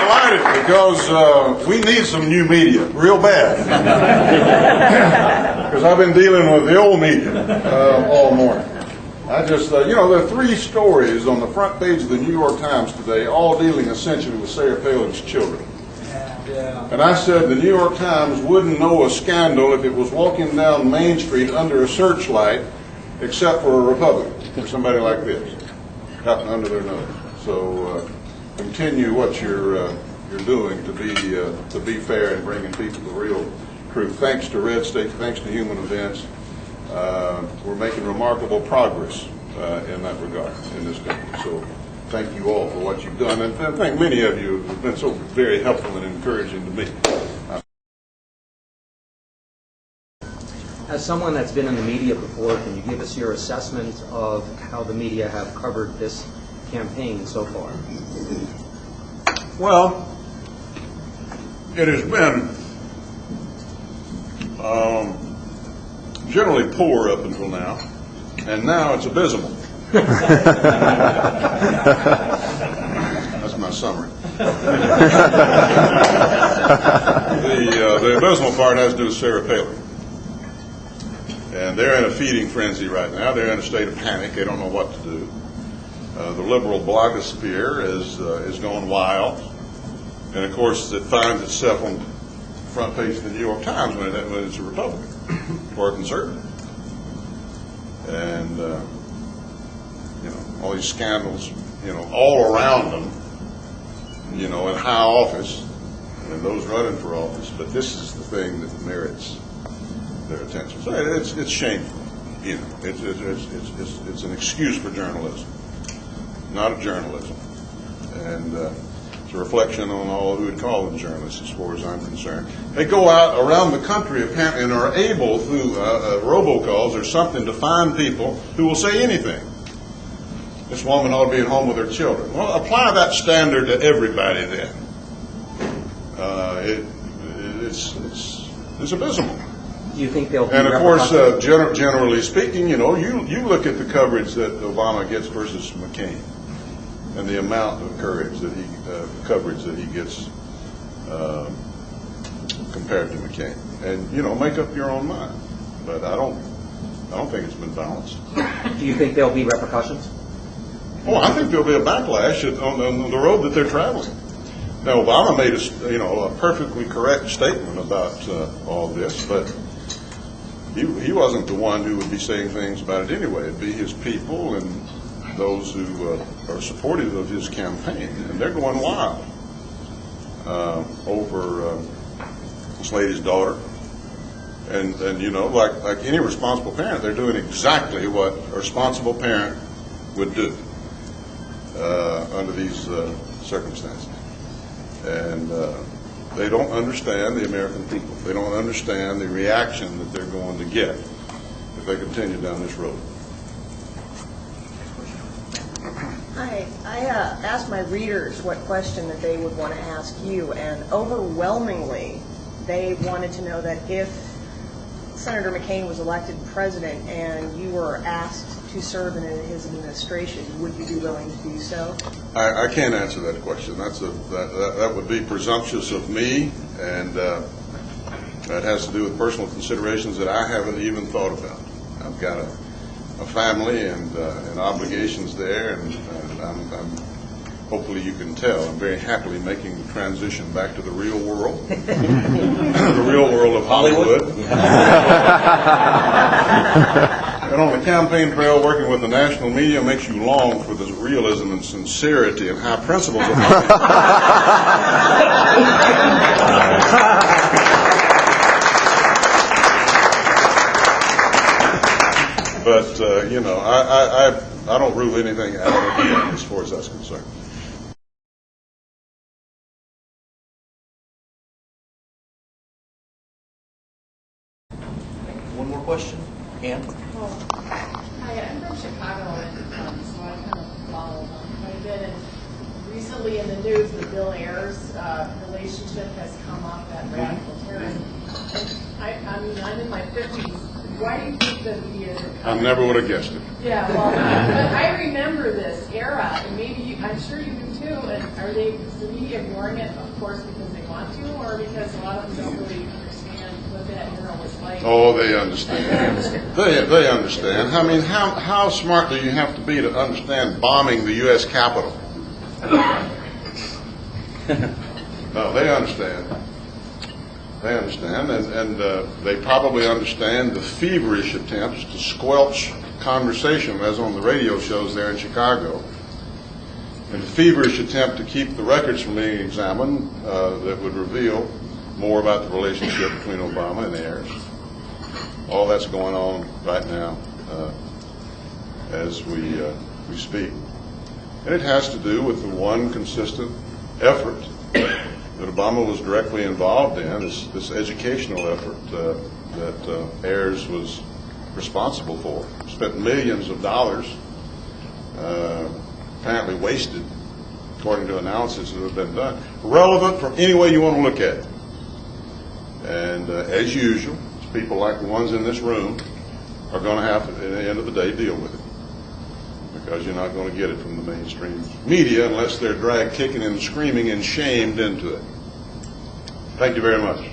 delighted because we need some new media real bad. Because I've been dealing with the old media all morning. I just, there are 3 stories on the front page of the New York Times today, all dealing essentially with Sarah Palin's children. Yeah. And I said the New York Times wouldn't know a scandal if it was walking down Main Street under a searchlight, except for a Republican or somebody like this, happened under their nose. So continue what you're doing to be fair and bringing people the real truth. Thanks to Red State, thanks to Human Events, we're making remarkable progress in that regard in this country. So thank you all for what you've done, and I think many of you have been so very helpful and encouraging to me. As someone that's been in the media before, can you give us your assessment of how the media have covered this campaign so far? Well, it has been generally poor up until now, and now it's abysmal. That's my summary. The abysmal part has to do with Sarah Palin. And they're in a feeding frenzy right now. They're in a state of panic. They don't know what to do. The liberal blogosphere is going wild. And, of course, it finds itself on the front page of the New York Times when it's a Republican or a conservative. And, all these scandals, all around them, in high office, and those running for office. But this is the thing that merits their attention. So it's shameful. It's an excuse for journalism, not a journalism. And it's a reflection on all who would call them journalists, as far as I'm concerned. They go out around the country apparently and are able, through robocalls or something, to find people who will say anything. This woman ought to be at home with her children. Well, apply that standard to everybody then. It's abysmal. Do you think they'll be And of course, generally speaking, you look at the coverage that Obama gets versus McCain, and the amount of coverage that he gets compared to McCain, and make up your own mind. But I don't think it's been balanced. Do you think there'll be repercussions? Oh, I think there'll be a backlash on the road that they're traveling. Now, Obama made a perfectly correct statement about all this, but he wasn't the one who would be saying things about it anyway. It'd be his people and those who are supportive of his campaign, and they're going wild over this lady's daughter. And like any responsible parent, they're doing exactly what a responsible parent would do under these circumstances. And they don't understand the American people. They don't understand the reaction that they're going to get if they continue down this road. Hi. I asked my readers what question that they would want to ask you, and overwhelmingly they wanted to know that if Senator McCain was elected president and you were asked to serve in his administration, would you be willing to do so? I can't answer that question. That would be presumptuous of me, and that has to do with personal considerations that I haven't even thought about. I've got a family and obligations there, and I'm hopefully you can tell, I'm very happily making the transition back to the real world, the real world of Hollywood. And on the campaign trail, working with the national media makes you long for the realism and sincerity and high principles of Hollywood. But, I don't rule anything out as far as that's concerned. One more question? Ann? Hi, I'm from Chicago, and so I kind of follow them quite a bit. And recently in the news, the Bill Ayers relationship has come up, that radical terrorism. I mean, I'm in my 50s. Why do you think the media... I never would have guessed it. Yeah, well, but I remember this era, and maybe I'm sure you do too. too, and is the media ignoring it, of course, because they want to, or because a lot of them don't really understand what that mural was like? Oh, they understand. They understand. I mean, how smart do you have to be to understand bombing the U.S. Capitol? No, they understand. They understand, and they probably understand the feverish attempts to squelch conversation, as on the radio shows there in Chicago, and the feverish attempt to keep the records from being examined that would reveal more about the relationship between Obama and heirs. All that's going on right now as we speak. And it has to do with the one consistent effort that Obama was directly involved in, this educational effort that heirs was responsible for. Spent millions of dollars, apparently wasted, according to analysis that have been done. Relevant from any way you want to look at it. And as usual, people like the ones in this room are going to have to, at the end of the day, deal with it. Because you're not going to get it from the mainstream media unless they're dragged kicking and screaming and shamed into it. Thank you very much.